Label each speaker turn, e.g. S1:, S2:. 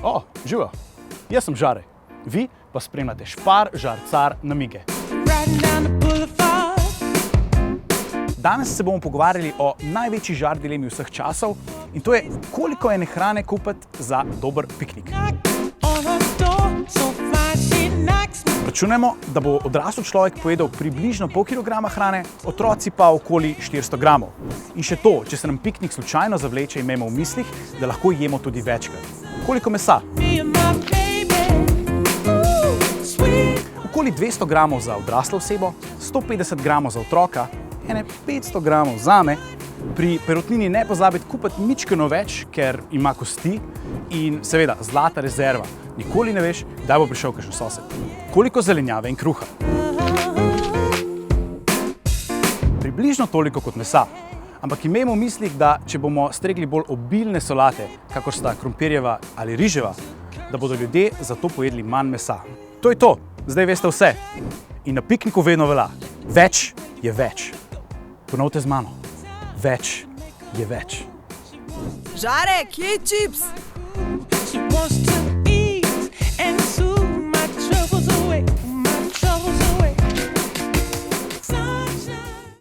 S1: O, živo. Jaz sem Žare. Vi pa spremljate Špar, Žarcar, namige. Danes se bomo pogovarjali o največji žar dilemi vseh časov in to je, koliko ene hrane kupiti za dober piknik. Računamo, da bo odrasel človek pojedel približno pol kilograma hrane, otroci pa okoli 400 gramov. In še to, če se nam piknik slučajno zavleče, imejmo v mislih, da lahko jemo tudi večkrat. Koliko mesa? Okoli 200 gramov za odraslo osebo, 150 gramov za otroka, 500 gramov zame. Pri perutnini ne pozabiti kupiti mičkeno več, ker ima kosti in seveda zlata rezerva. Nikoli ne veš, kdaj bo prišel kakšen sosed. Koliko zelenjave in kruha? Približno toliko kot mesa. Ampak imejmo v mislih, da če bomo stregli bolj obilne solate, kakor sta krompirjeva ali riževa, da bodo ljudje zato pojedli manj mesa. To je to. Zdaj veste vse. In na pikniku vedno velja. Več je več. Ponovite z mano. Več je več.
S2: Žare, kje je čips?